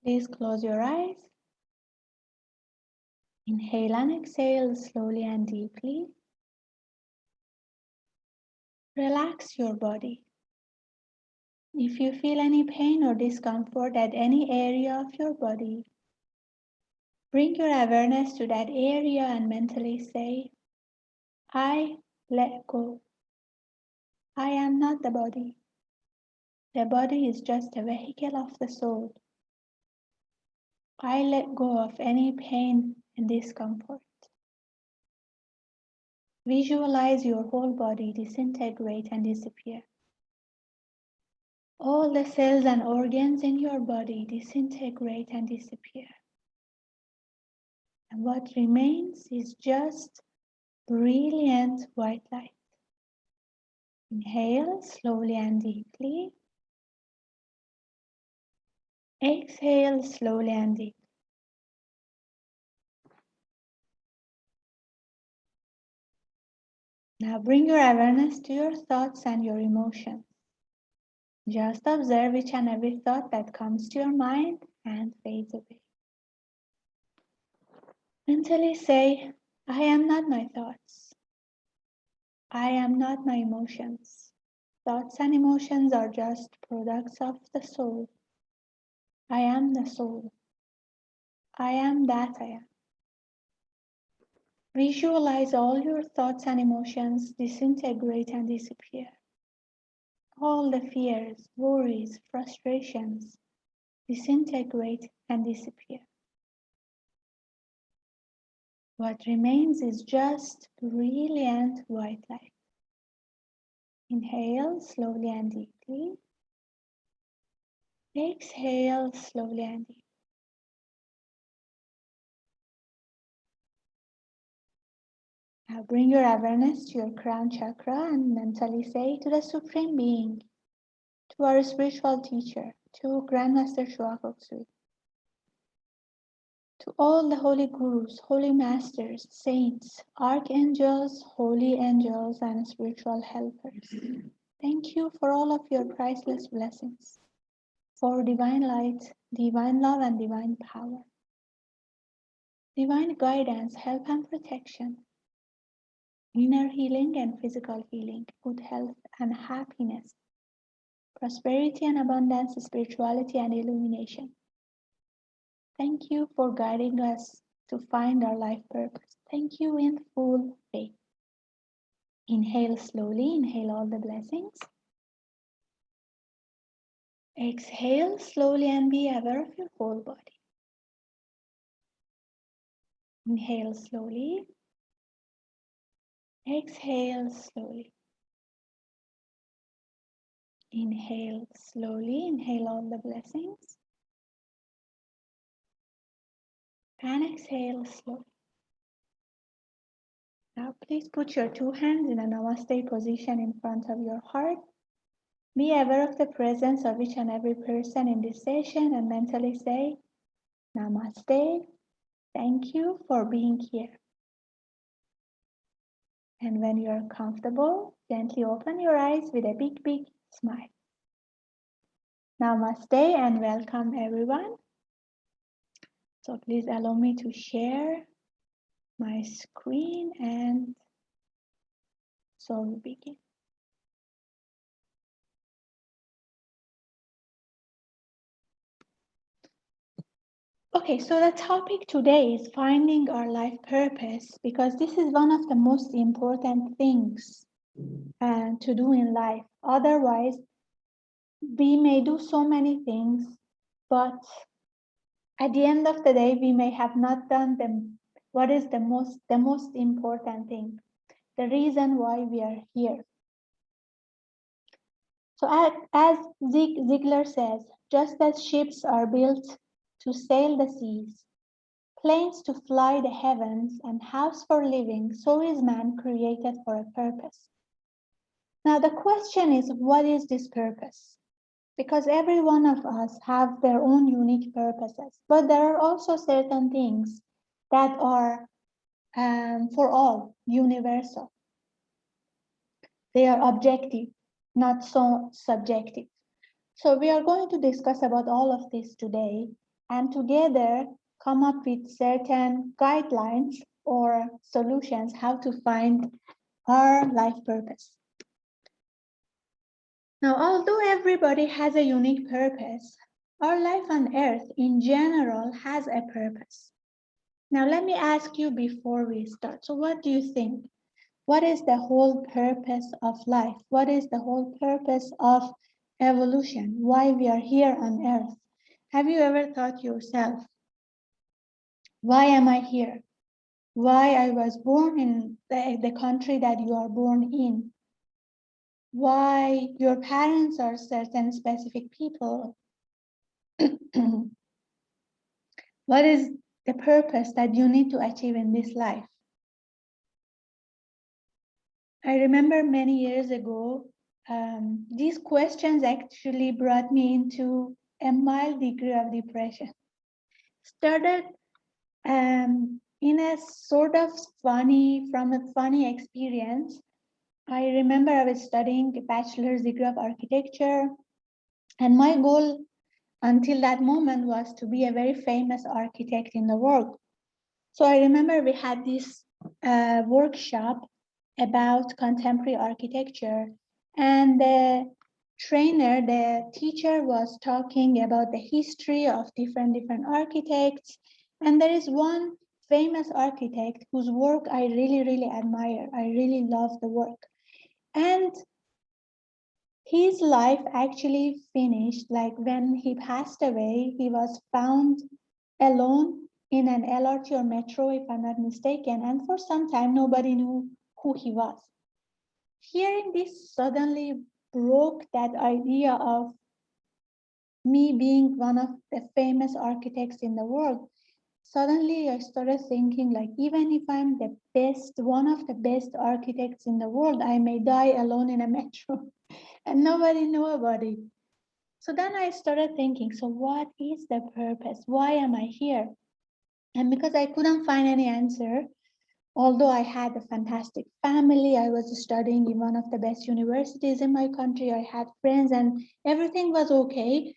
Please close your eyes. Inhale and exhale slowly and deeply. Relax your body. If you feel any pain or discomfort at any area of your body, bring your awareness to that area and mentally say, I let go. I am not the body. The body is just a vehicle of the soul. I let go of any pain and discomfort. Visualize your whole body disintegrate and disappear. All the cells and organs in your body disintegrate and disappear. And what remains is just brilliant white light. Inhale slowly and deeply. Exhale slowly and deeply. Now bring your awareness to your thoughts and your emotions. Just observe each and every thought that comes to your mind and fades away. Mentally say, I am not my thoughts. I am not my emotions. Thoughts and emotions are just products of the soul. I am the soul. I am that I am. Visualize all your thoughts and emotions disintegrate and disappear. All the fears, worries, frustrations disintegrate and disappear. What remains is just brilliant white light. Inhale slowly and deeply. Exhale slowly and deeply. Now bring your awareness to your crown chakra and mentally say to the Supreme Being, to our spiritual teacher, to Grandmaster Shuo Koksui, to all the holy gurus, holy masters, saints, archangels, holy angels, and spiritual helpers. Thank you for all of your priceless blessings, for divine light, divine love, and divine power, divine guidance, help, and protection, inner healing and physical healing, good health and happiness, prosperity and abundance, spirituality and illumination. Thank you for guiding us to find our life purpose. Thank you in full faith. Inhale slowly, inhale all the blessings. Exhale slowly and be aware of your whole body. Inhale slowly. Exhale slowly. Inhale slowly, inhale all the blessings. And exhale slowly. Now please put your two hands in a namaste position in front of your heart. Be aware of the presence of each and every person in this session and mentally say, Namaste, thank you for being here. And when you're comfortable, gently open your eyes with a big, big smile. Namaste and welcome everyone. So please allow me to share my screen and so we begin. Okay, so the topic today is finding our life purpose because this is one of the most important things to do in life. Otherwise, we may do so many things, but at the end of the day, we may have not done them. What is the most important thing? The reason why we are here. So as Zig Ziglar says, just as ships are built to sail the seas, planes to fly the heavens, and house for living, so is man created for a purpose. Now the question is, what is this purpose? Because every one of us have their own unique purposes, but there are also certain things that are for all, universal. They are objective, not so subjective. So we are going to discuss about all of this today. and together come up with certain guidelines or solutions how to find our life purpose. Now, although everybody has a unique purpose, our life on earth in general has a purpose. Now, let me ask you before we start. So what do you think? What is the whole purpose of life? What is the whole purpose of evolution? Why we are here on earth? Have you ever thought yourself, why am I here? Why I was born in the country that you are born in? Why your parents are certain specific people? What is the purpose that you need to achieve in this life? I remember many years ago, these questions actually brought me into a mild degree of depression. Started in a sort of from a funny experience. I remember I was studying a bachelor's degree of architecture, and my goal until that moment was to be a very famous architect in the world. So I remember we had this workshop about contemporary architecture, and the teacher was talking about the history of different architects. And there is one famous architect whose work I really admire. I really love the work. And his life actually finished, like when he passed away, he was found alone in an LRT or metro, if I'm not mistaken. And for some time, nobody knew who he was. Hearing this suddenly broke that idea of me being one of the famous architects in the world. Suddenly, I started thinking, like, even if I'm the best, one of the best architects in the world, I may die alone in a metro and nobody knew about it. So then I started thinking, so what is the purpose? Why am I here? And because I couldn't find any answer, although I had a fantastic family, I was studying in one of the best universities in my country, I had friends and everything was okay,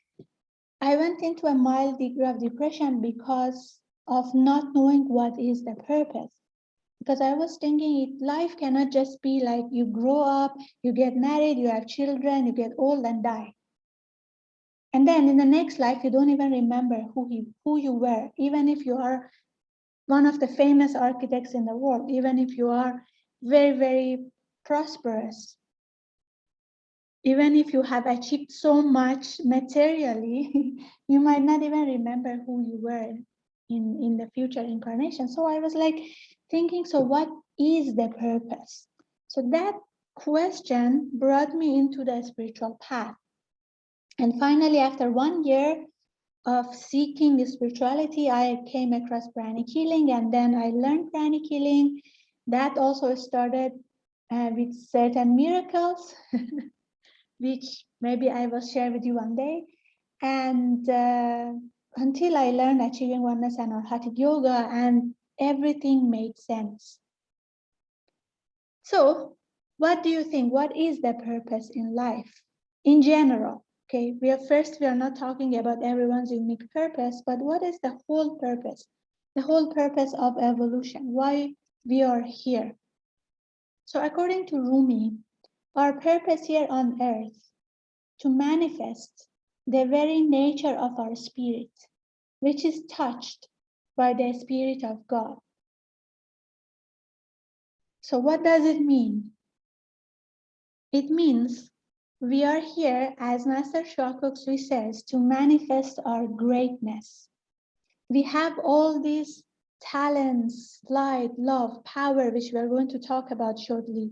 I went into a mild degree of depression because of not knowing what is the purpose. Because I was thinking life cannot just be like you grow up, you get married, you have children, you get old and die. And then in the next life, you don't even remember who you were, even if you are one of the famous architects in the world, even if you are very prosperous, even if you have achieved so much materially, you might not even remember who you were in the future incarnation. So I was like thinking, so what is the purpose? So that question brought me into the spiritual path. And finally, after 1 year of seeking the spirituality, I came across pranic healing, and then I learned pranic healing. That also started with certain miracles, which maybe I will share with you one day. And until I learned achieving oneness and Hatha yoga, and everything made sense. So, what do you think? What is the purpose in life in general? Okay, we are not talking about everyone's unique purpose, but what is the whole purpose? The whole purpose of evolution, why we are here. So according to Rumi, our purpose here on earth to manifest the very nature of our spirit, which is touched by the Spirit of God. So what does it mean? It means we are here, as Master Shwakoksui says, to manifest our greatness. We have all these talents, light, love, power, which we are going to talk about shortly,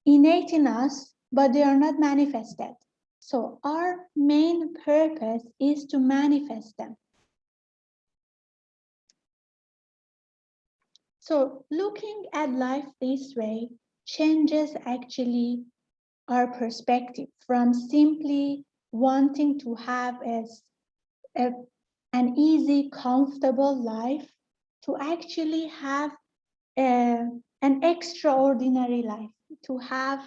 innate in us, but they are not manifested. So our main purpose is to manifest them. So looking at life this way changes actually our perspective from simply wanting to have an easy, comfortable life to actually have an extraordinary life, to have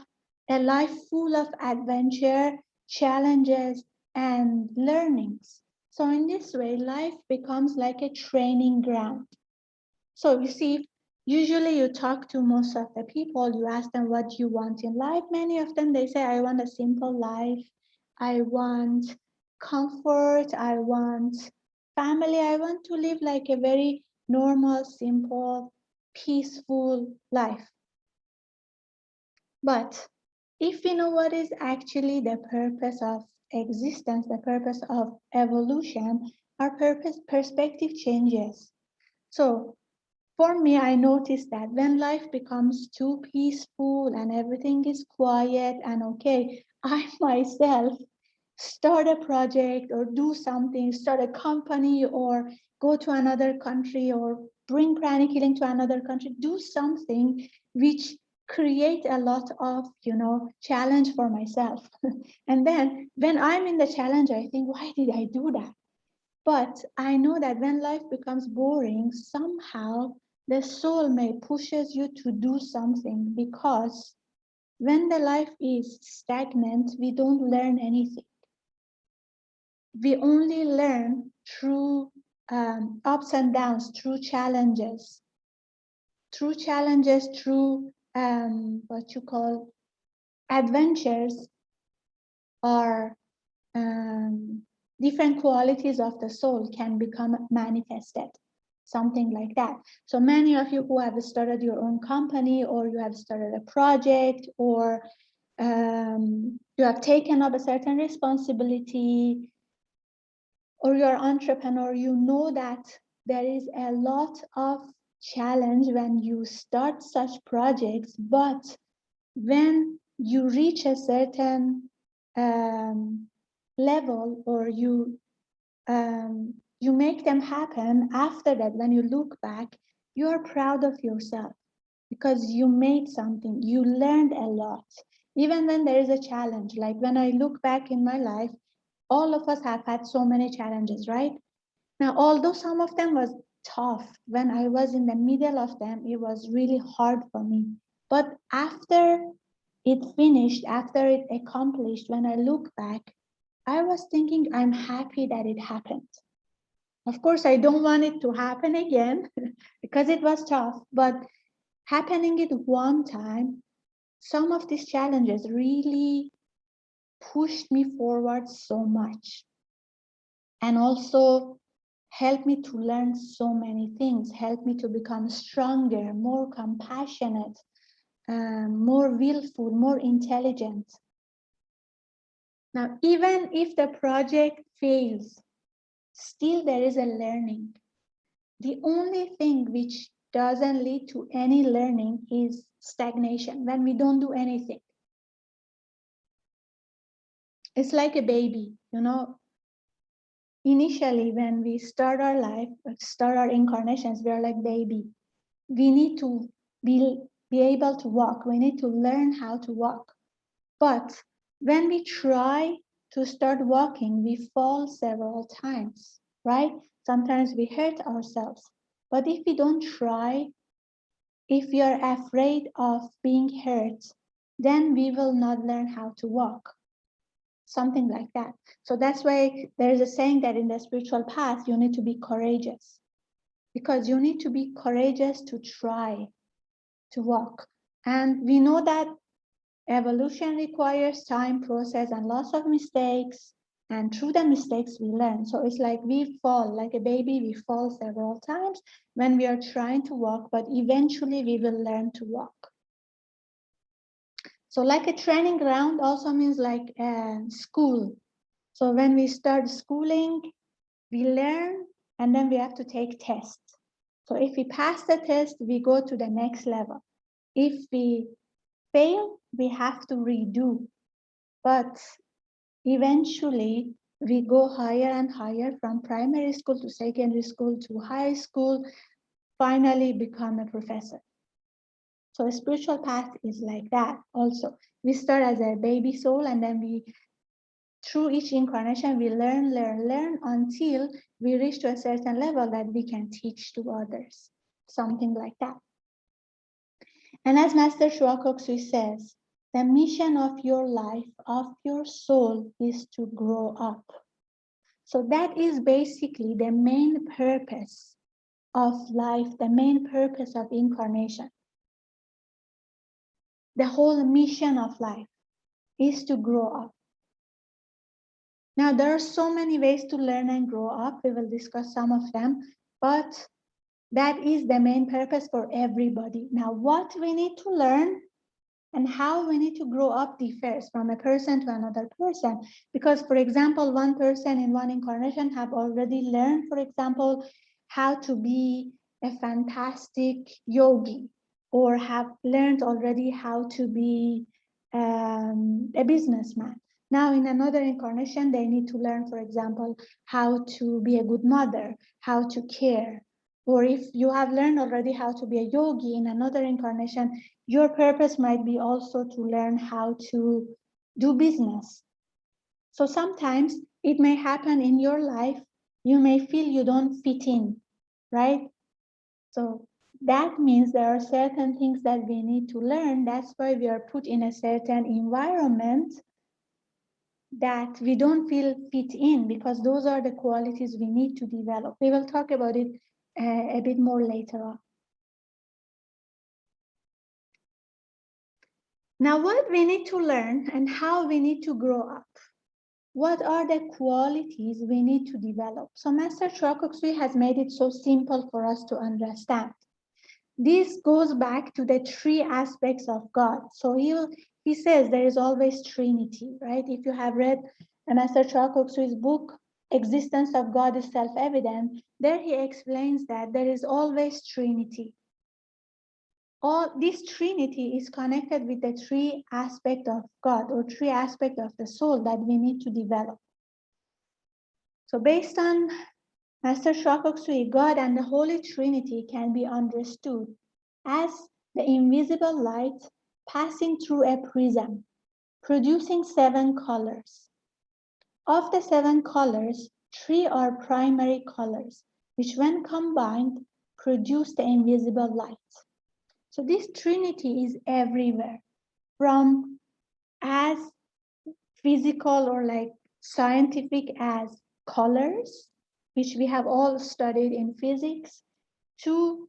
a life full of adventure, challenges, and learnings. So in this way, life becomes like a training ground. So you see, usually you talk to most of the people, you ask them what you want in life. Many of them, they say, I want a simple life. I want comfort. I want family. I want to live like a very normal, simple, peaceful life. But if we know what is actually the purpose of existence, the purpose of evolution, our perspective changes. So for me, I noticed that when life becomes too peaceful and everything is quiet and okay, I myself start a project or do something, start a company or go to another country or bring pranic healing to another country, do something which create a lot of, challenge for myself. And then when I'm in the challenge, I think, why did I do that? But I know that when life becomes boring, somehow the soul may pushes you to do something, because when the life is stagnant, we don't learn anything. We only learn through ups and downs, through challenges, through what you call adventures, or different qualities of the soul can become manifested, something like that. So many of you who have started your own company, or you have started a project, or you have taken up a certain responsibility, or you're an entrepreneur, you know that there is a lot of challenge when you start such projects, but when you reach a certain level, or you make them happen, after that, when you look back, you are proud of yourself because you made something, you learned a lot. Even when there is a challenge, like when I look back in my life, all of us have had so many challenges, right? Now, although some of them was tough, when I was in the middle of them, it was really hard for me. But after it finished, after it accomplished, when I look back, I was thinking, I'm happy that it happened. Of course, I don't want it to happen again because it was tough, but happening it one time, some of these challenges really pushed me forward so much, and also helped me to learn so many things, helped me to become stronger, more compassionate, more willful, more intelligent. Now, even if the project fails, still there is a learning. The only thing which doesn't lead to any learning is stagnation, when we don't do anything. It's like a baby, Initially, when we start our life, start our incarnations, we are like baby. We need to be able to walk. We need to learn how to walk. But when we try to start walking, we fall several times, right? Sometimes we hurt ourselves. But if we don't try, if we are afraid of being hurt, then we will not learn how to walk. Something like that. So that's why there is a saying that in the spiritual path, you need to be courageous, because you need to be courageous to try to walk. And we know that evolution requires time, process, and lots of mistakes. And through the mistakes, we learn. So it's like we fall, like a baby, we fall several times when we are trying to walk, but eventually we will learn to walk. So like a training ground also means like a school. So when we start schooling, we learn, and then we have to take tests. So if we pass the test, we go to the next level. If we fail, we have to redo. But eventually, we go higher and higher, from primary school to secondary school to high school, finally become a professor. So a spiritual path is like that also. We start as a baby soul, and then through each incarnation, we learn until we reach to a certain level that we can teach to others, something like that. And as Master Shuakoksui says, the mission of your life, of your soul, is to grow up. So that is basically the main purpose of life, the main purpose of incarnation. The whole mission of life is to grow up. Now, there are so many ways to learn and grow up. We will discuss some of them, but that is the main purpose for everybody. Now, what we need to learn and how we need to grow up differs from a person to another person. Because, for example, one person in one incarnation have already learned, for example, how to be a fantastic yogi, or have learned already how to be a businessman. Now, in another incarnation, they need to learn, for example, how to be a good mother, how to care. Or if you have learned already how to be a yogi in another incarnation, your purpose might be also to learn how to do business. So sometimes it may happen in your life, you may feel you don't fit in, right? So that means there are certain things that we need to learn. That's why we are put in a certain environment that we don't feel fit in, because those are the qualities we need to develop. We will talk about it a bit more later on. Now, what we need to learn and how we need to grow up. What are the qualities we need to develop? So Master Chokoksui has made it so simple for us to understand. This goes back to the three aspects of God. So he says there is always Trinity, right? If you have read Master Chokoksui's book, Existence of God is Self-Evident, there he explains that there is always Trinity. All this Trinity is connected with the three aspects of God, or three aspects of the soul that we need to develop. So based on Master Chokoksui, God and the Holy Trinity can be understood as the invisible light passing through a prism, producing 7 colors. Of the 7 colors, 3 are primary colors, which when combined produce the invisible light. So this Trinity is everywhere, from as physical or like scientific as colors, which we have all studied in physics, to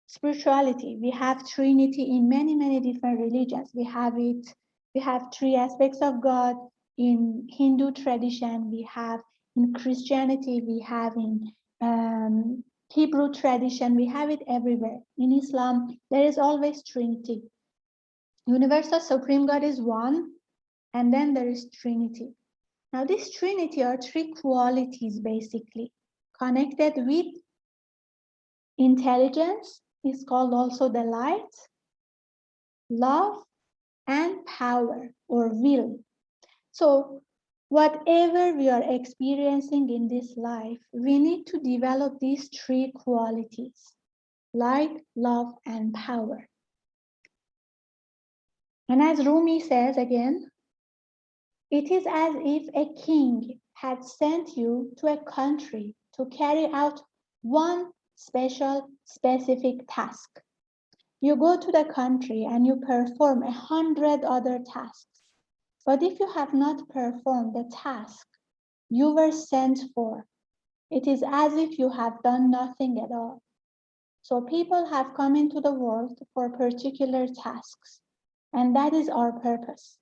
spirituality. We have Trinity in many, many different religions. We have 3 aspects of God in Hindu tradition. We have in Christianity. We have in Hebrew tradition. We have it everywhere. In Islam, there is always Trinity. Universal Supreme God is one, and then there is Trinity. Now, this Trinity are 3 qualities basically connected with intelligence, is called also the light, love, and power or will. So whatever we are experiencing in this life, we need to develop these 3 qualities: light, love, and power. And as Rumi says again, it is as if a king had sent you to a country to carry out one special, specific task. You go to the country and you perform 100 other tasks. But if you have not performed the task you were sent for, it is as if you have done nothing at all. So people have come into the world for particular tasks, and that is our purpose.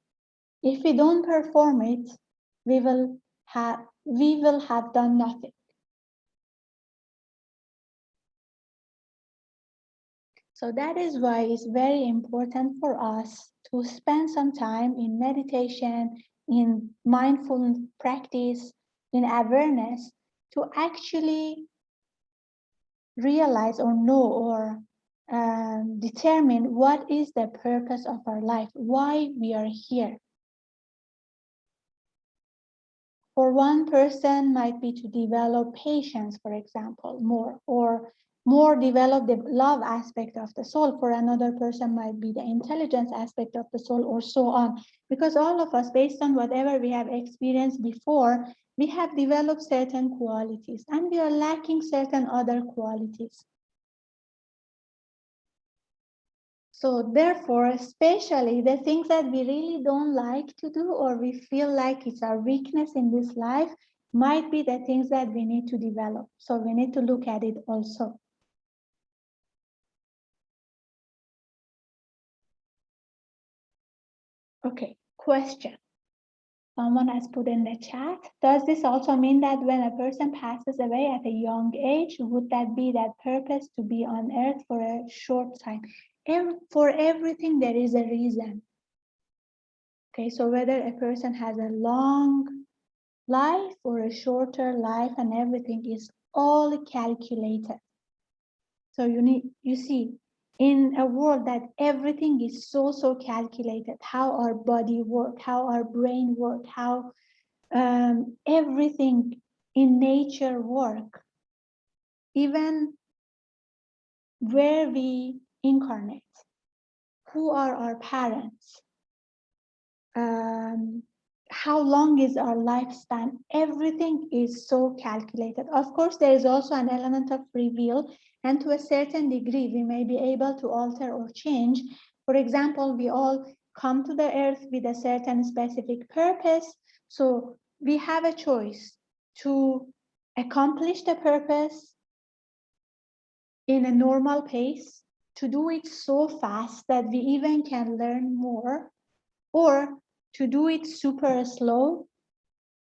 If we don't perform it, we will have done nothing. So that is why it's very important for us to spend some time in meditation, in mindful practice, in awareness, to actually realize or know or determine what is the purpose of our life, why we are here. For one person might be to develop patience, for example, more develop the love aspect of the soul. For another person might be the intelligence aspect of the soul, or so on. Because all of us, based on whatever we have experienced before, we have developed certain qualities and we are lacking certain other qualities. So therefore, especially the things that we really don't like to do, or we feel like it's our weakness in this life, might be the things that we need to develop. So we need to look at it also. Okay, question. Someone has put in the chat. Does this also mean that when a person passes away at a young age, would that be that purpose to be on earth for a short time? For everything, there is a reason. Okay, so whether a person has a long life or a shorter life and everything is all calculated. So you see, in a world that everything is so calculated, how our body work, how our brain work, how everything in nature work, even where we incarnate, who are our parents, how long is our lifespan, everything is so calculated. Of course, there is also an element of free will, and to a certain degree, we may be able to alter or change. For example, we all come to the earth with a certain specific purpose, so we have a choice to accomplish the purpose in a normal pace, to do it so fast that we even can learn more, or to do it super slow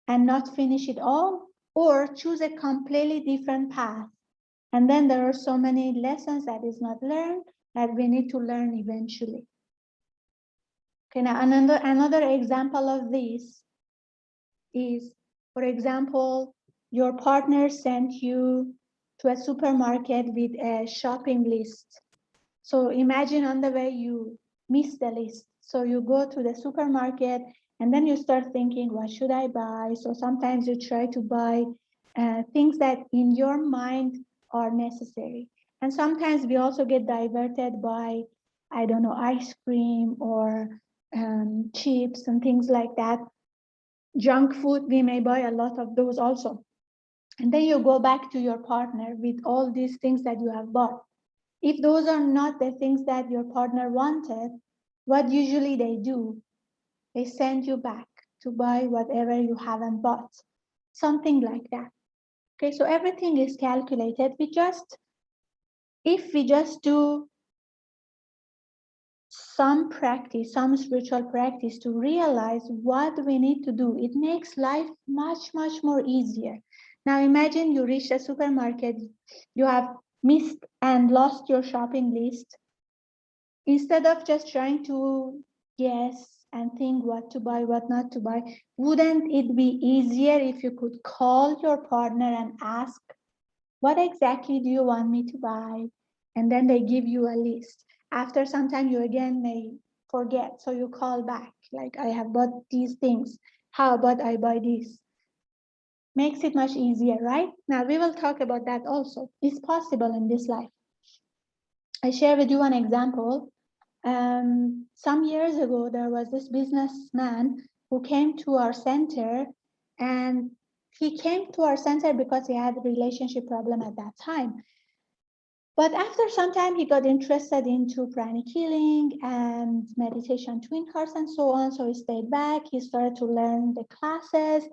and not finish it all, or choose a completely different path. And then there are so many lessons that is not learned that we need to learn eventually. Okay, now another example of this is, for example, your partner sent you to a supermarket with a shopping list. So imagine on the way you miss the list. So you go to the supermarket and then you start thinking, what should I buy? So sometimes you try to buy things that in your mind are necessary. And sometimes we also get diverted by, I don't know, ice cream or chips and things like that. Junk food, we may buy a lot of those also. And then you go back to your partner with all these things that you have bought. If those are not the things that your partner wanted, what usually they do, they send you back to buy whatever you haven't bought, something like that. Okay, so everything is calculated. If we just do some practice, some spiritual practice to realize what we need to do, it makes life much more easier. Now imagine you reach a supermarket, you have missed and lost your shopping list. Instead of just trying to guess and think what to buy, what not to buy, wouldn't it be easier if you could call your partner and ask, what exactly do you want me to buy? And then they give you a list. After some time, you again may forget. So you call back, like, I have bought these things. How about I buy this? Makes it much easier, right? Now we will talk about that also. It's possible in this life. I share with you an example. Some years ago, there was this businessman who came to our center, and he came to our center because he had a relationship problem at that time. But after some time, he got interested into pranic healing and meditation twin cards and so on. So he stayed back, he started to learn the classes.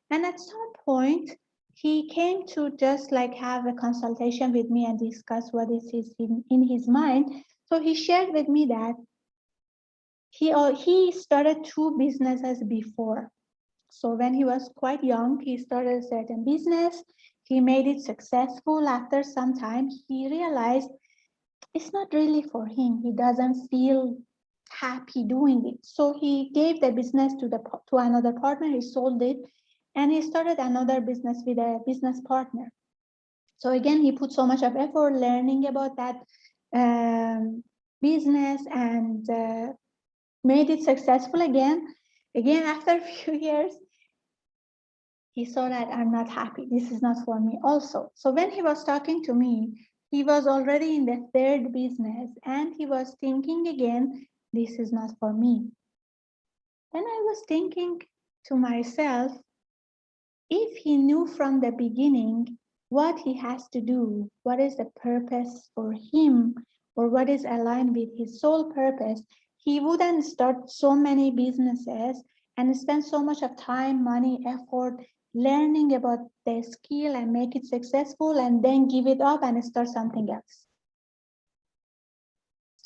And at some point, he came to just like have a consultation with me and discuss what is in his mind. So he shared with me that he started 2 businesses before. So when he was quite young, he started a certain business. He made it successful. After some time, he realized it's not really for him. He doesn't feel happy doing it. So he gave the business to another partner. He sold it, and he started another business with a business partner. So again, he put so much of effort learning about that business and made it successful again. Again, after a few years, he saw that I'm not happy. This is not for me also. So when he was talking to me, he was already in the 3rd business and he was thinking again, this is not for me. Then I was thinking to myself, if he knew from the beginning what he has to do, what is the purpose for him, or what is aligned with his soul purpose, he wouldn't start so many businesses and spend so much of time, money, effort learning about the skill and make it successful and then give it up and start something else.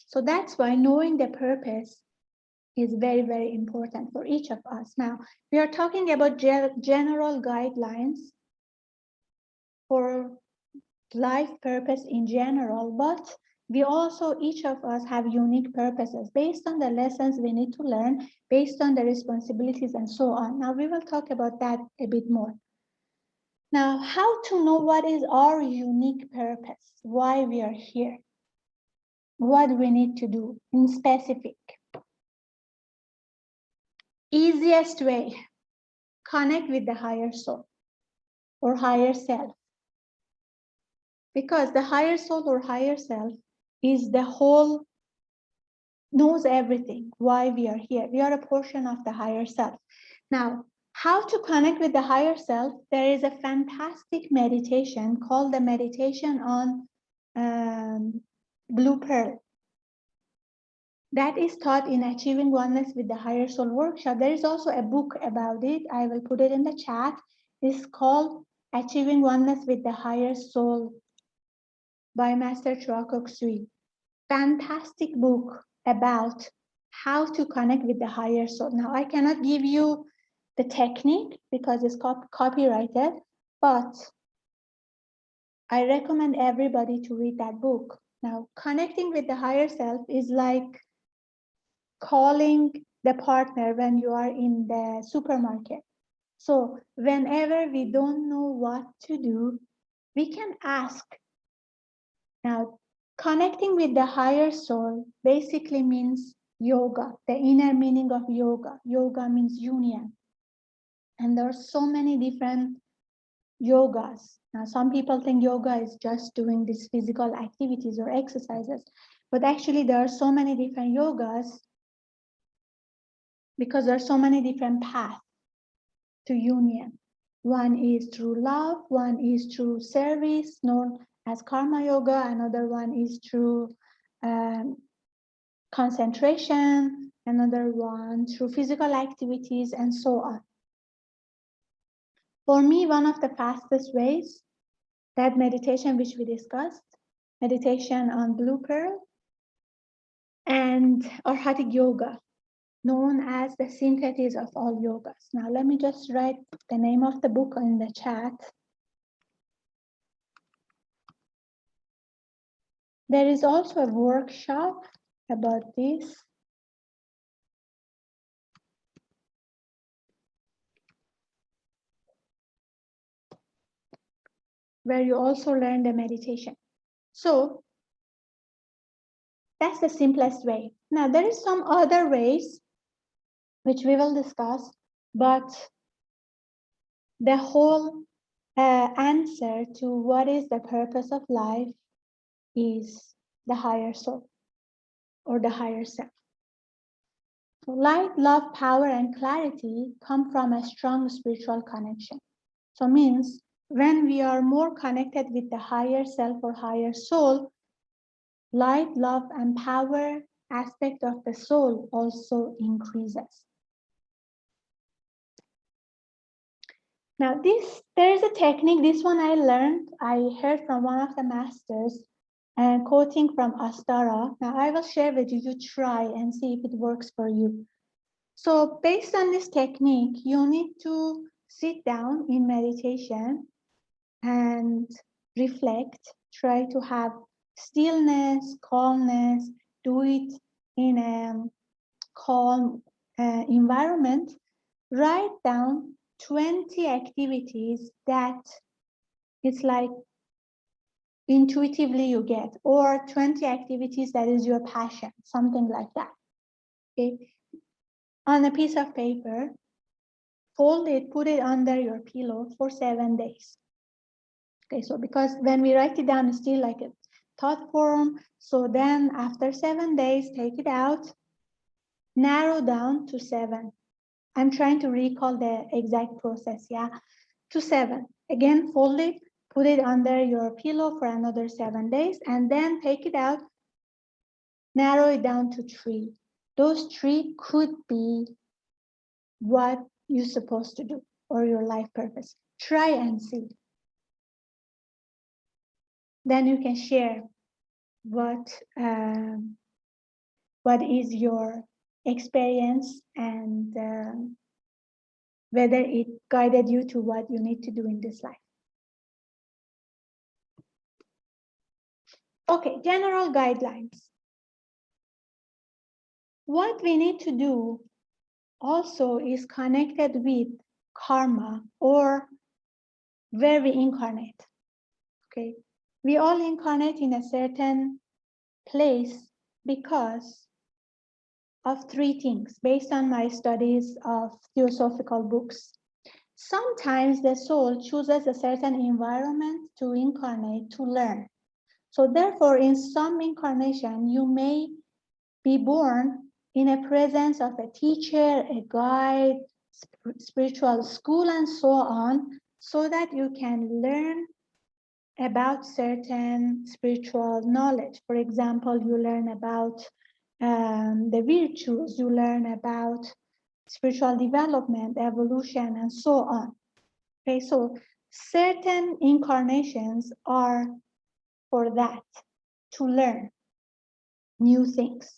So that's why knowing the purpose is very, very important for each of us. Now, we are talking about general guidelines for life purpose in general, but we also, each of us have unique purposes based on the lessons we need to learn, based on the responsibilities and so on. Now, we will talk about that a bit more. Now, how to know what is our unique purpose, why we are here, what we need to do in specific. Easiest way, connect with the higher soul or higher self. Because the higher soul or higher self is the whole, knows everything, why we are here. We are a portion of the higher self. Now, how to connect with the higher self? There is a fantastic meditation called the meditation on Blue Pearl. That is taught in Achieving Oneness with the Higher Soul workshop. There is also a book about it. I will put it in the chat. It's called Achieving Oneness with the Higher Soul by Master Choa Sui. Fantastic book about how to connect with the higher soul. Now, I cannot give you the technique because it's copyrighted, but I recommend everybody to read that book. Now, connecting with the higher self is like calling the partner when you are in the supermarket. So whenever we don't know what to do, we can ask. Now, connecting with the higher soul basically means yoga, the inner meaning of yoga. Yoga means union. And there are so many different yogas. Now, some people think yoga is just doing these physical activities or exercises, but actually there are so many different yogas because there are so many different paths to union. One is through love, one is through service, known as karma yoga, another one is through concentration, another one through physical activities, and so on. For me, one of the fastest ways, that meditation which we discussed, meditation on Blue Pearl, and Arhatic Yoga, known as the synthesis of all yogas. Now, let me just write the name of the book in the chat. There is also a workshop about this. Where you also learn the meditation. So that's the simplest way. Now, there is some other ways which we will discuss, but the whole answer to what is the purpose of life is the higher soul or the higher self. So light, love, power, and clarity come from a strong spiritual connection. So means when we are more connected with the higher self or higher soul, light, love, and power aspect of the soul also increases. Now, there is a technique, this one I learned, I heard from one of the masters, and quoting from Astara. Now, I will share with you, you try and see if it works for you. So based on this technique, you need to sit down in meditation and reflect, try to have stillness, calmness, do it in a calm environment. Write down 20 activities that it's like intuitively you get, or 20 activities that is your passion, something like that. Okay. On a piece of paper, fold it, put it under your pillow for 7 days. Okay, so because when we write it down, it's still like a thought form. So then after 7 days, take it out, narrow down to 7. I'm trying to recall the exact process, yeah, to 7. Again, fold it, put it under your pillow for another 7 days, and then take it out, narrow it down to 3. Those 3 could be what you're supposed to do. or your life purpose. Try and see. Then you can share what is your experience and whether it guided you to what you need to do in this life. Okay, general guidelines. What we need to do also is connected with karma or where we incarnate. Okay, we all incarnate in a certain place because of three things based on my studies of theosophical books. Sometimes the soul chooses a certain environment to incarnate to learn. So therefore, in some incarnation, you may be born in a presence of a teacher, a guide, spiritual school, and so on, so that you can learn about certain spiritual knowledge. For example, you learn about the virtues, you learn about spiritual development, evolution, and so on. Okay, so certain incarnations are for that, to learn new things.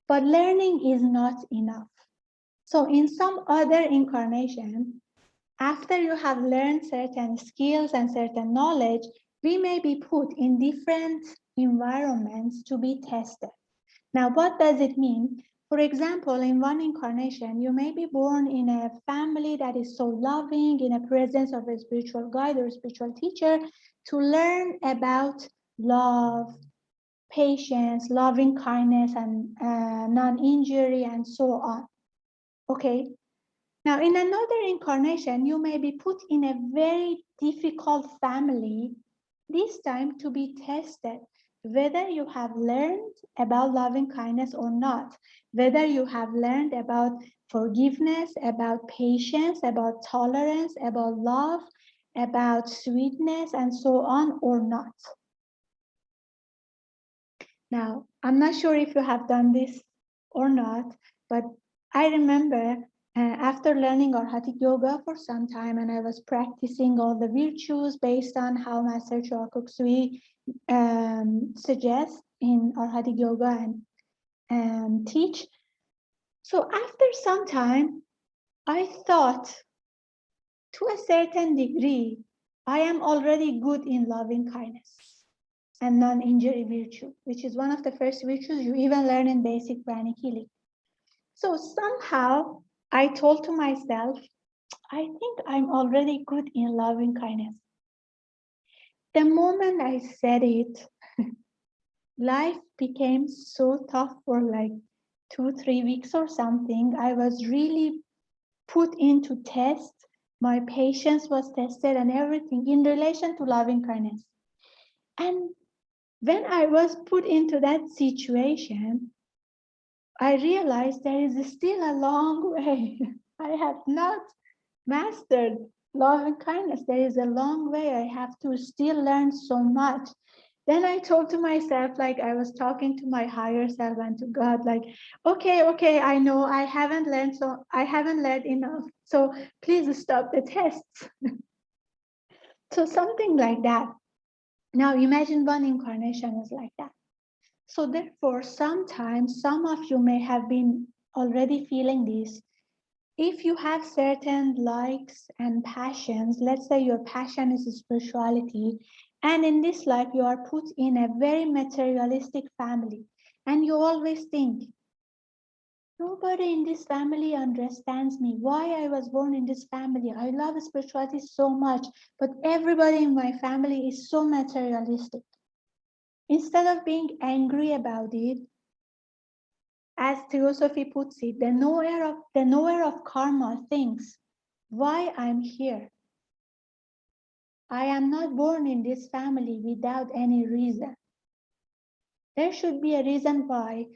But learning is not enough. So in some other incarnation, after you have learned certain skills and certain knowledge, we may be put in different environments to be tested. Now, what does it mean? For example, in one incarnation, you may be born in a family that is so loving, in a presence of a spiritual guide or spiritual teacher, to learn about love, patience, loving kindness, and non-injury, and so on. Okay. Now, in another incarnation, you may be put in a very difficult family, this time to be tested, whether you have learned about loving kindness or not, whether you have learned about forgiveness, about patience, about tolerance, about love, about sweetness, and so on, or not. Now, I'm not sure if you have done this or not, but I remember after learning Arhatic Yoga for some time, and I was practicing all the virtues based on how Master Choa Kok Sui suggests in Arhatic Yoga and teach. So after some time, I thought, to a certain degree, I am already good in loving kindness and non-injury virtue, which is one of the first virtues you even learn in basic pranic healing. So somehow I told to myself, I think I'm already good in loving kindness. The moment I said it, life became so tough for like 2-3 weeks or something. I was really put into test. My patience was tested and everything in relation to loving kindness. And when I was put into that situation, I realized there is still a long way. I have not mastered love and kindness. There is a long way. I have to still learn so much. Then I told to myself, like I was talking to my higher self and to God, like, okay, I know I haven't learned enough. So please stop the tests. So something like that. Now imagine one incarnation is like that. So therefore, sometimes some of you may have been already feeling this. If you have certain likes and passions, let's say your passion is spirituality, and in this life you are put in a very materialistic family, and you always think, nobody in this family understands me, why I was born in this family. I love spirituality so much, but everybody in my family is so materialistic. Instead of being angry about it, as Theosophy puts it, the knower of karma thinks, why I'm here? I am not born in this family without any reason. There should be a reason why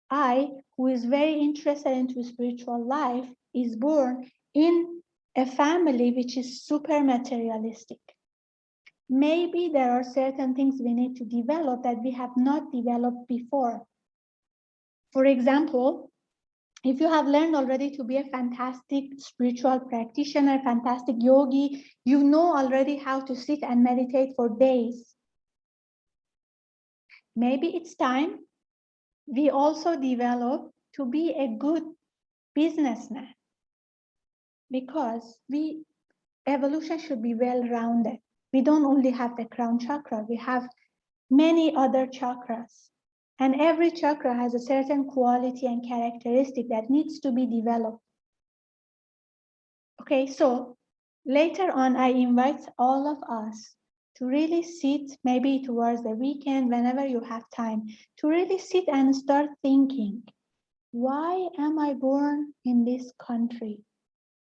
I, who is very interested into spiritual life, is born in a family which is super materialistic. Maybe there are certain things we need to develop that we have not developed before. For example, If you have learned already to be a fantastic spiritual practitioner, fantastic yogi, you know already how to sit and meditate for days. Maybe it's time we also develop to be a good businessman, because evolution should be well-rounded. We don't only have the crown chakra, we have many other chakras. And every chakra has a certain quality and characteristic that needs to be developed. Okay, so later on, I invite all of us to really sit, maybe towards the weekend, whenever you have time, to really sit and start thinking, why am I born in this country?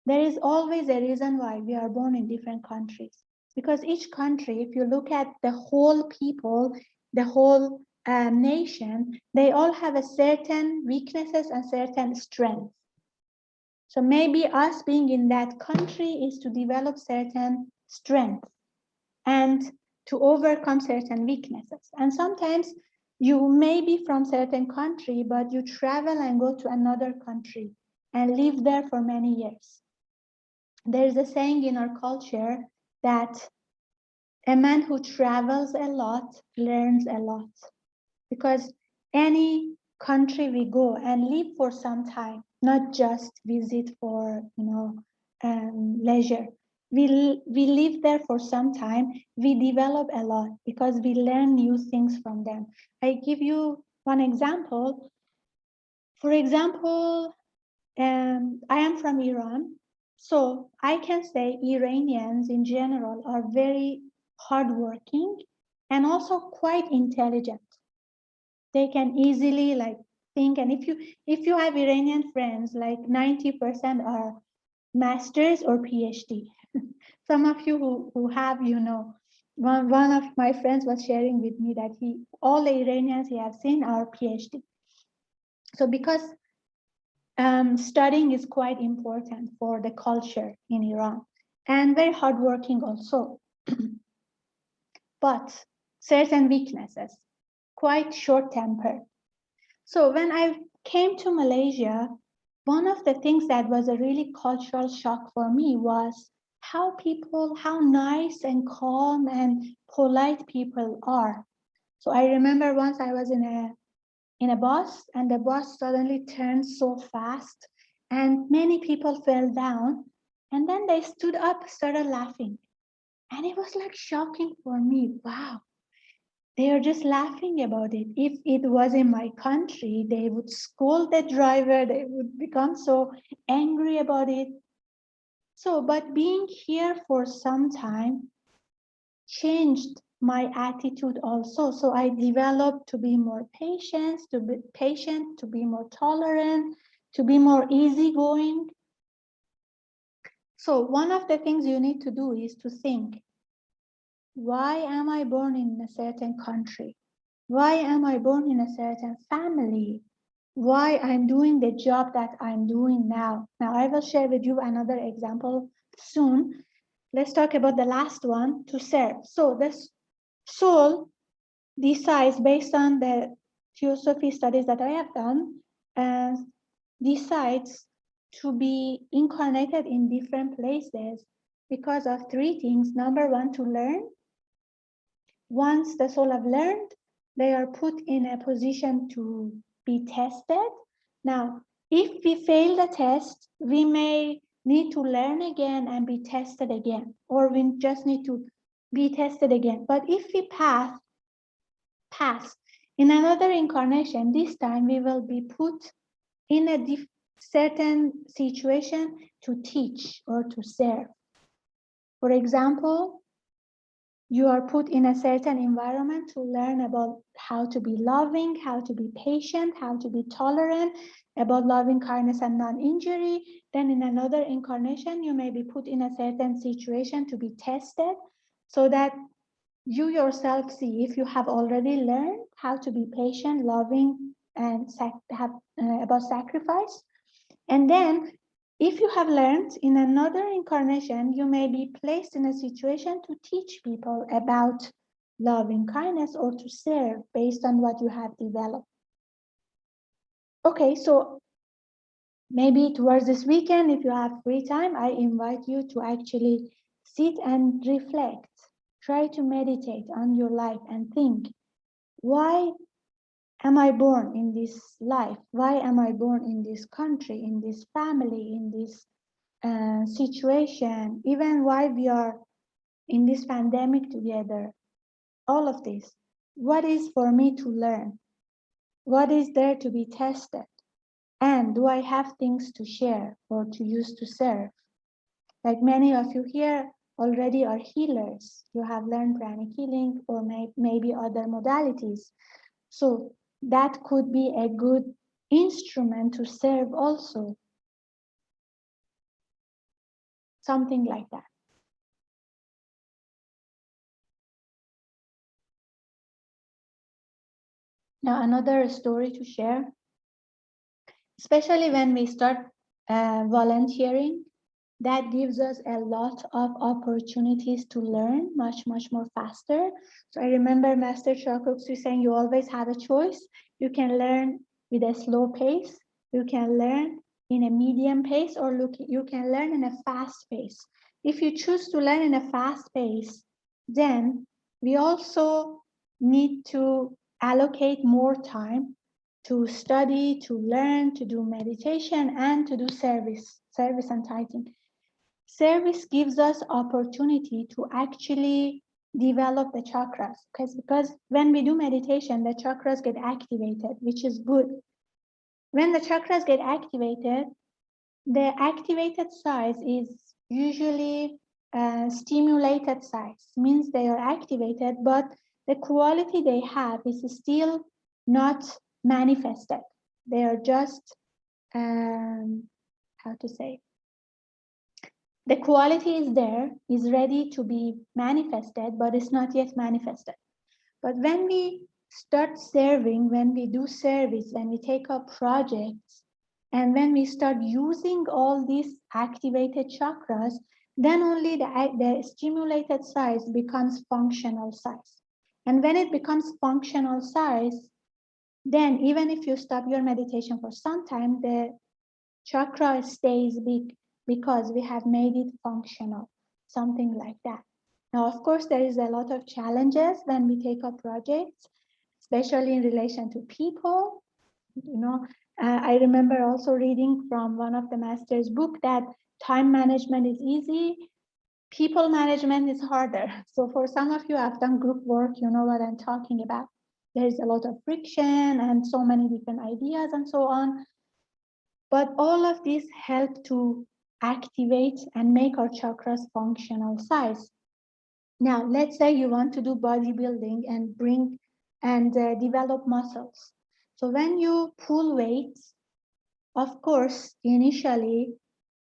There is always a reason why we are born in different countries. Because each country, if you look at the whole people, the whole nation, they all have a certain weaknesses and certain strengths. So maybe us being in that country is to develop certain strengths and to overcome certain weaknesses. And sometimes you may be from certain country, but you travel and go to another country and live there for many years. There's a saying in our culture that a man who travels a lot learns a lot, because any country we go and live for some time, not just visit for leisure. We live there for some time, we develop a lot because we learn new things from them. I give you one example. For example, I am from Iran, so I can say Iranians in general are very hardworking and also quite intelligent. They can easily think, and if you have Iranian friends, like 90% are masters or PhD. Some of you who have, one of my friends was sharing with me that all the Iranians he has seen are PhD. So because studying is quite important for the culture in Iran, and very hardworking also, but certain weaknesses, quite short-tempered. So when I came to Malaysia, one of the things that was a really cultural shock for me was how nice and calm and polite people are. So I remember once I was in a bus, and the bus suddenly turned so fast and many people fell down, and then they stood up, started laughing. And it was like shocking for me. Wow, they are just laughing about it. If it was in my country, they would scold the driver, they would become so angry about it. So, but being here for some time changed my attitude also. So I developed to be more patient, to be more tolerant, to be more easygoing. So one of the things you need to do is to think, why am I born in a certain country? Why am I born in a certain family? Why I'm doing the job that I'm doing now? Now I will share with you another example soon. Let's talk about the last one, to serve. So this soul decides, based on the theosophy studies that I have done, and decides to be incarnated in different places because of three things. Number one, to learn. Once the soul have learned, they are put in a position to be tested. Now, if we fail the test, we may need to learn again and be tested again, or we just need to be tested again. But if we pass in another incarnation, this time we will be put in a certain situation to teach or to serve. For example, you are put in a certain environment to learn about how to be loving, how to be patient, how to be tolerant, about loving kindness and non-injury. Then in another incarnation, you may be put in a certain situation to be tested, so that you yourself see if you have already learned how to be patient, loving, and about sacrifice. And then if you have learned in another incarnation, you may be placed in a situation to teach people about loving kindness or to serve based on what you have developed. Okay, so maybe towards this weekend, if you have free time, I invite you to actually sit and reflect. Try to meditate on your life and think, why am I born in this life? Why am I born in this country, in this family, in this situation? Even why we are in this pandemic together? All of this. What is for me to learn? What is there to be tested? And do I have things to share or to use to serve? Like many of you here already are healers. You have learned pranic healing or maybe other modalities. So that could be a good instrument to serve also. Something like that. Now, another story to share, especially when we start volunteering, that gives us a lot of opportunities to learn much more faster. So I remember Master Shakopsu saying, you always have a choice. You can learn with a slow pace, you can learn in a medium pace, or you can learn in a fast pace. If you choose to learn in a fast pace, then we also need to allocate more time to study, to learn, to do meditation, and to do service and tithing. Service gives us opportunity to actually develop the chakras, because when we do meditation, the chakras get activated, which is good. When the chakras get activated, the activated size is usually stimulated size, means they are activated, but the quality they have is still not manifested. They are just, how to say, the quality is there, is ready to be manifested, but it's not yet manifested. But when we start serving, when we do service, when we take up projects, and when we start using all these activated chakras, then only the stimulated size becomes functional size. And when it becomes functional size, then even if you stop your meditation for some time, the chakra stays big because we have made it functional, something like that. Now, of course, there is a lot of challenges when we take up projects, especially in relation to people. I remember also reading from one of the master's book that time management is easy, people management is harder. So for some of you who have done group work, you know what I'm talking about. There's a lot of friction and so many different ideas and so on. But all of these help to activate and make our chakras functional size. Now, let's say you want to do bodybuilding and develop muscles. So when you pull weights, of course, initially,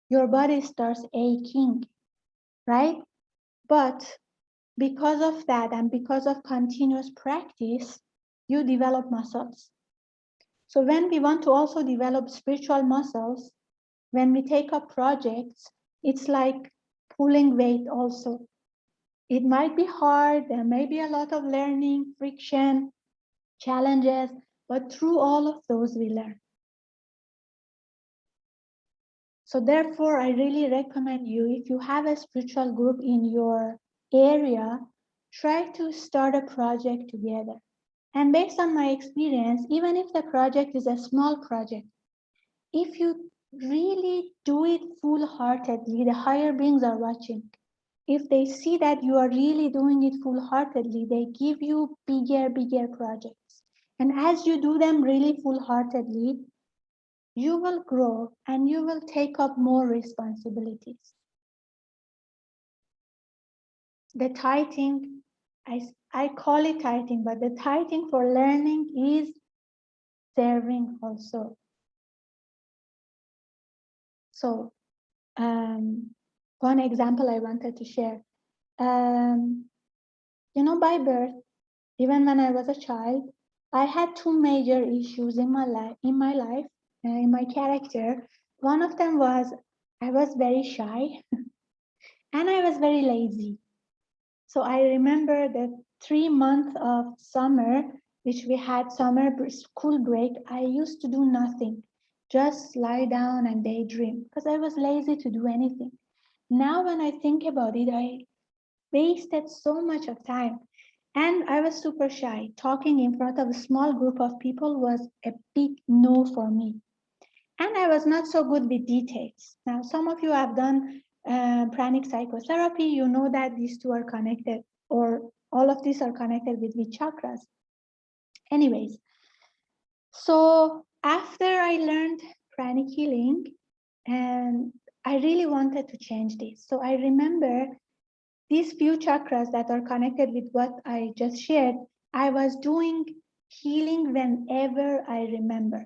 your body starts aching, right? But because of that and because of continuous practice, you develop muscles. So when we want to also develop spiritual muscles, when we take up projects, it's like pulling weight also. It might be hard, there may be a lot of learning, friction, challenges, but through all of those we learn. So therefore, I really recommend you, if you have a spiritual group in your area, try to start a project together. And based on my experience, even if the project is a small project, if you really do it full-heartedly, the higher beings are watching. If they see that you are really doing it full-heartedly, they give you bigger projects. And as you do them really full-heartedly, you will grow and you will take up more responsibilities. The tithing, I call it tithing, but the tithing for learning is serving also. So one example I wanted to share. By birth, even when I was a child, I had two major issues in my life, in my character. One of them was I was very shy and I was very lazy. So I remember the 3 months of summer, which we had summer school break, I used to do nothing. just lie down and daydream because I was lazy to do anything. Now when I think about it, I wasted so much of time. And I was super shy. Talking in front of a small group of people was a big no for me. And I was not so good with details. Now, some of you have done pranic psychotherapy. You know that these two are connected, or all of these are connected with chakras. Anyways, so after I learned pranic healing, and I really wanted to change this. So I remember these few chakras that are connected with what I just shared, I was doing healing whenever I remember.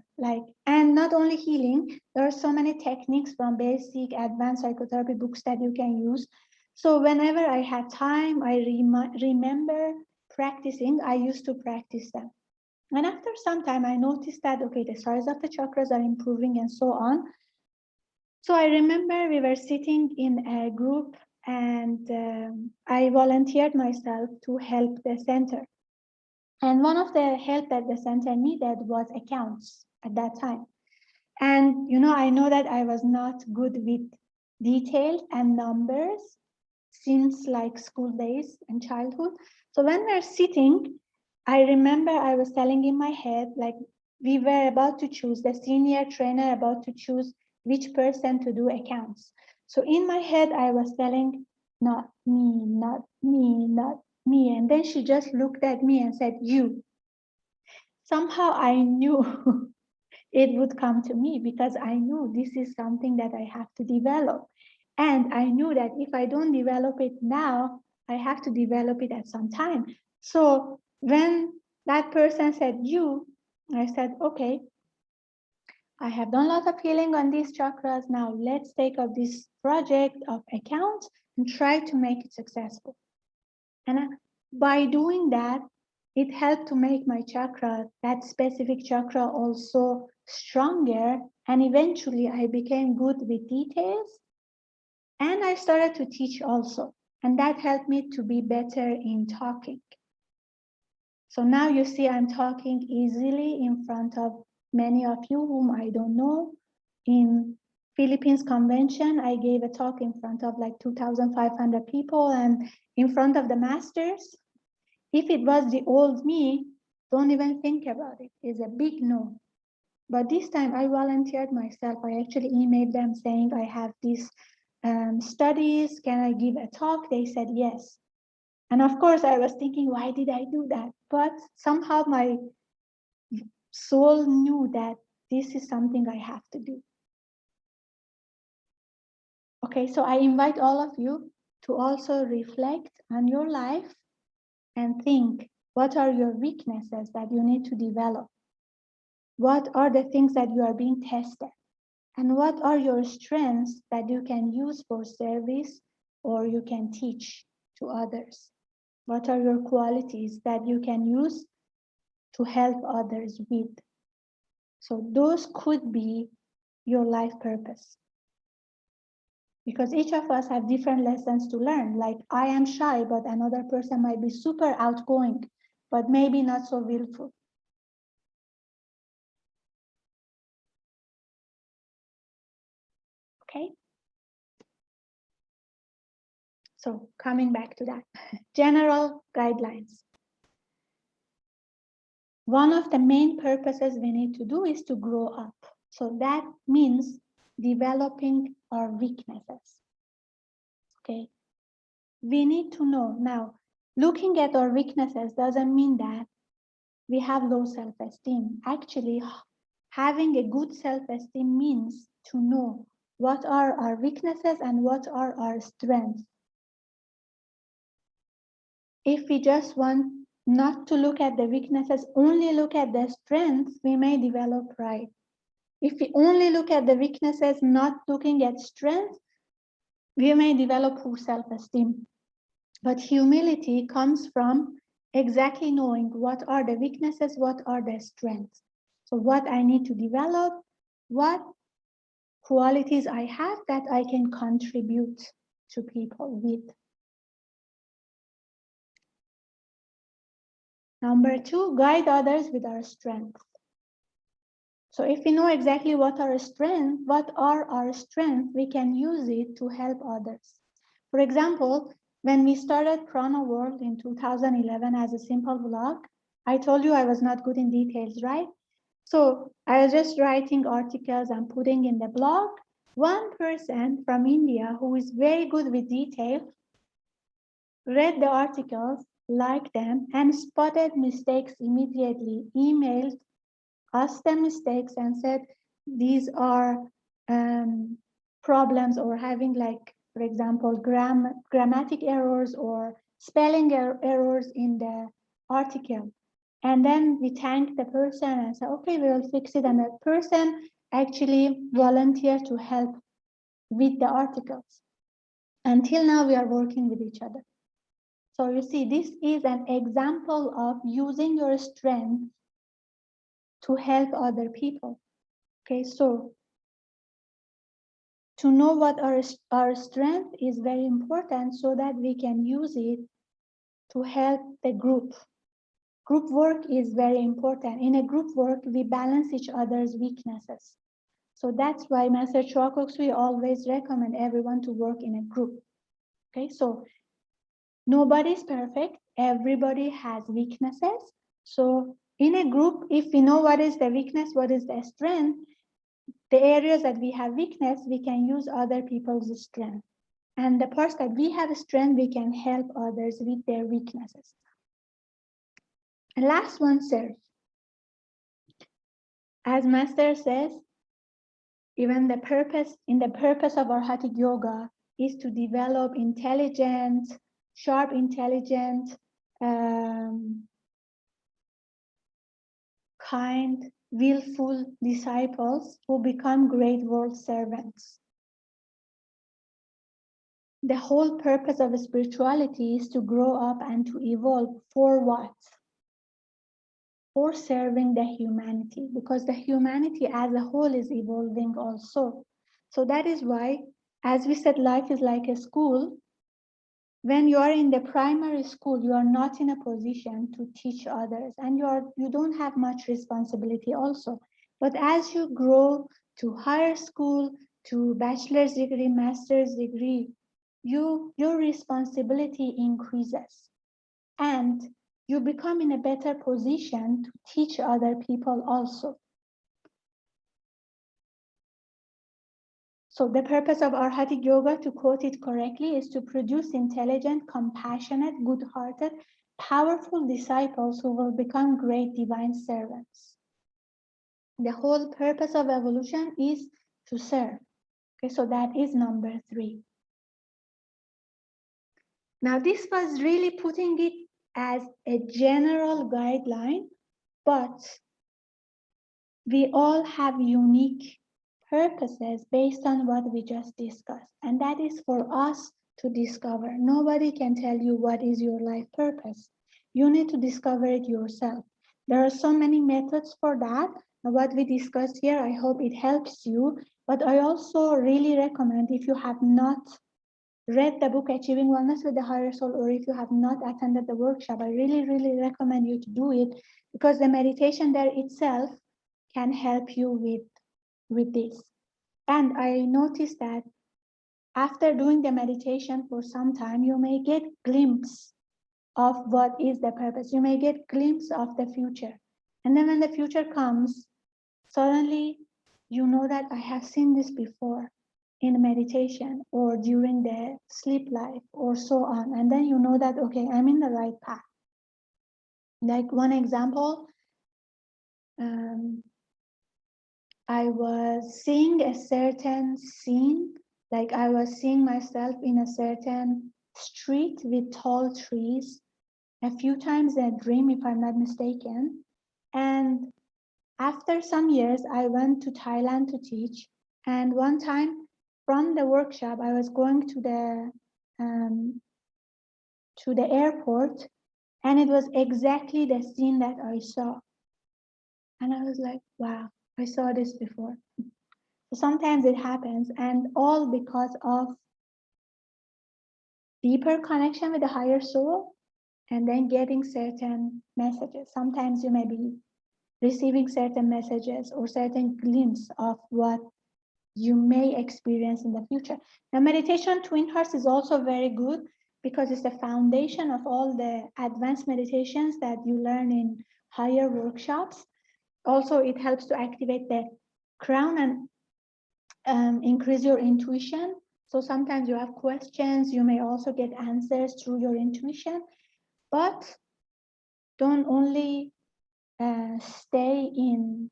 And not only healing, there are so many techniques from basic, advanced psychotherapy books that you can use. So whenever I had time, I remember practicing, I used to practice them. And after some time, I noticed that, okay, the size of the chakras are improving and so on. So I remember we were sitting in a group and I volunteered myself to help the center. And one of the help that the center needed was accounts at that time. And, I know that I was not good with details and numbers since like school days and childhood. So when we're sitting, I remember I was telling in my head, like we were about to choose the senior trainer about to choose which person to do accounts. So in my head, I was telling, not me, not me, not me. And then she just looked at me and said, you. Somehow I knew it would come to me because I knew this is something that I have to develop. And I knew that if I don't develop it now, I have to develop it at some time. So when that person said you, I said, okay, I have done a lot of healing on these chakras. Now let's take up this project of accounts and try to make it successful. And by doing that, it helped to make my chakra, that specific chakra, also stronger. And eventually I became good with details. And I started to teach also. And that helped me to be better in talking. So now you see I'm talking easily in front of many of you whom I don't know. In Philippines convention, I gave a talk in front of like 2,500 people and in front of the masters. If it was the old me, don't even think about it. It's a big no. But this time I volunteered myself. I actually emailed them saying I have these studies. Can I give a talk? They said yes. And of course, I was thinking, why did I do that? But somehow my soul knew that this is something I have to do. Okay, so I invite all of you to also reflect on your life and think, what are your weaknesses that you need to develop? What are the things that you are being tested? And what are your strengths that you can use for service or you can teach to others? What are your qualities that you can use to help others with? So those could be your life purpose. Because each of us have different lessons to learn. Like I am shy, but another person might be super outgoing, but maybe not so willful. Okay? So coming back to that, general guidelines. One of the main purposes we need to do is to grow up. So that means developing our weaknesses. Okay? We need to know now, looking at our weaknesses doesn't mean that we have low self-esteem. Actually, having a good self-esteem means to know what are our weaknesses and what are our strengths. If we just want not to look at the weaknesses, only look at the strengths, we may develop pride. If we only look at the weaknesses, not looking at strengths, we may develop poor self-esteem. But humility comes from exactly knowing what are the weaknesses, what are the strengths. So what I need to develop, what qualities I have that I can contribute to people with. Number two, guide others with our strengths. So if we know exactly what are our strengths, we can use it to help others. For example, when we started Chrono World in 2011 as a simple blog, I told you I was not good in details, right? So I was just writing articles and putting in the blog. One person from India who is very good with detail read the articles, liked them, and spotted mistakes immediately, emailed us the mistakes and said these are problems, or having, like, for example, grammatic errors or spelling errors in the article. And then we thanked the person and said, okay, we will fix it. And that person actually volunteered to help with the articles. Until now, we are working with each other. So you see, this is an example of using your strength to help other people. Okay, so to know what our strength is very important so that we can use it to help the group. Group work is very important. In a group work, we balance each other's weaknesses. So that's why Master Chocox, we always recommend everyone to work in a group. Okay, so nobody's perfect. Everybody has weaknesses. So in a group, if we know what is the weakness, what is the strength, the areas that we have weakness, we can use other people's strength. And the parts that we have strength, we can help others with their weaknesses. And last one, serve. As Master says, even the purpose of our Hatha Yoga is to develop intelligent, sharp, intelligent, kind, willful disciples who become great world servants. The whole purpose of spirituality is to grow up and to evolve for what? For serving the humanity, because the humanity as a whole is evolving also. So that is why, as we said, life is like a school. When you are in the primary school, you are not in a position to teach others, and you don't have much responsibility also. But as you grow to higher school, to bachelor's degree, master's degree, your responsibility increases, and you become in a better position to teach other people also. So the purpose of Arhatic Yoga, to quote it correctly, is to produce intelligent, compassionate, good-hearted, powerful disciples who will become great divine servants. The whole purpose of evolution is to serve. Okay, so that is number 3. Now, this was really putting it as a general guideline, but we all have unique purposes based on what we just discussed. And that is for us to discover. Nobody can tell you what is your life purpose. You need to discover it yourself. There are so many methods for that. And what we discussed here, I hope it helps you. But I also really recommend, if you have not read the book Achieving Wellness with the Higher Soul, or if you have not attended the workshop, I really, really recommend you to do it, because the meditation there itself can help you with this. And I noticed that after doing the meditation for some time, you may get glimpse of what is the purpose. You may get glimpse of the future. And then when the future comes, suddenly you know that I have seen this before in meditation or during the sleep life or so on. And then you know that, okay, I'm in the right path. Like one example, I was seeing a certain scene, like I was seeing myself in a certain street with tall trees a few times in a dream, if I'm not mistaken. And after some years, I went to Thailand to teach. And one time from the workshop, I was going to the airport, and it was exactly the scene that I saw. And I was like, wow, I saw this before. Sometimes it happens, and all because of deeper connection with the higher soul, and then getting certain messages. Sometimes you may be receiving certain messages or certain glimpse of what you may experience in the future. Now, meditation Twin Hearts is also very good because it's the foundation of all the advanced meditations that you learn in higher workshops. Also, it helps to activate the crown and increase your intuition. So sometimes you have questions, you may also get answers through your intuition, but don't only stay in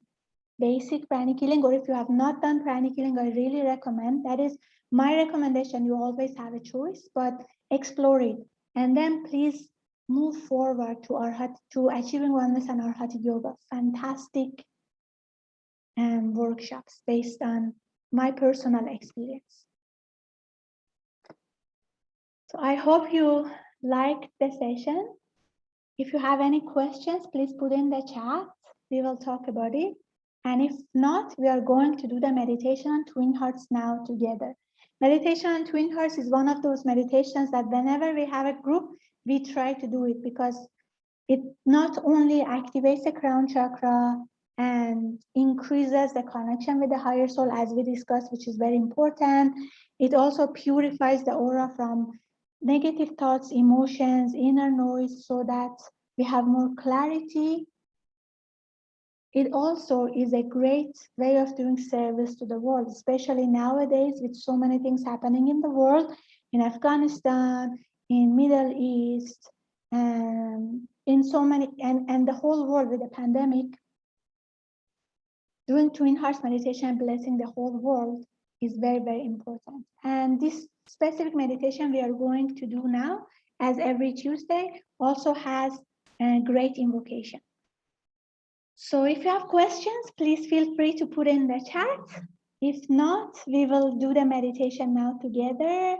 basic pranic healing, or if you have not done pranic healing, I really recommend, that is my recommendation. You always have a choice, but explore it. And then please move forward to achieving oneness and Arhati Yoga. Fantastic workshops based on my personal experience. So I hope you liked the session. If you have any questions, please put in the chat. We will talk about it. And if not, we are going to do the meditation on Twin Hearts now together. Meditation on Twin Hearts is one of those meditations that whenever we have a group, we try to do it because it not only activates the crown chakra and increases the connection with the higher soul, as we discussed, which is very important. It also purifies the aura from negative thoughts, emotions, inner noise, so that we have more clarity. It also is a great way of doing service to the world, especially nowadays with so many things happening in the world, in Afghanistan, in Middle East, and in so many, and the whole world with the pandemic. Doing Twin Hearts meditation and blessing the whole world is very, very important. And this specific meditation we are going to do now, as every Tuesday, also has a great invocation. So if you have questions, please feel free to put in the chat. If not, we will do the meditation now together.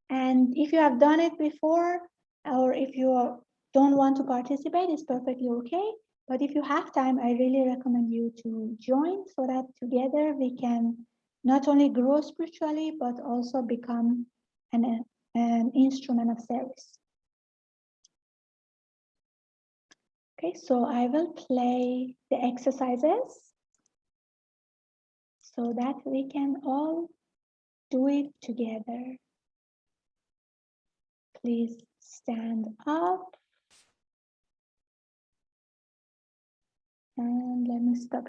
And if you have done it before, or if you don't want to participate, it's perfectly okay. But if you have time, I really recommend you to join so that together we can not only grow spiritually, but also become an instrument of service. Okay, so I will play the exercises so that we can all do it together. Please stand up. And let me stop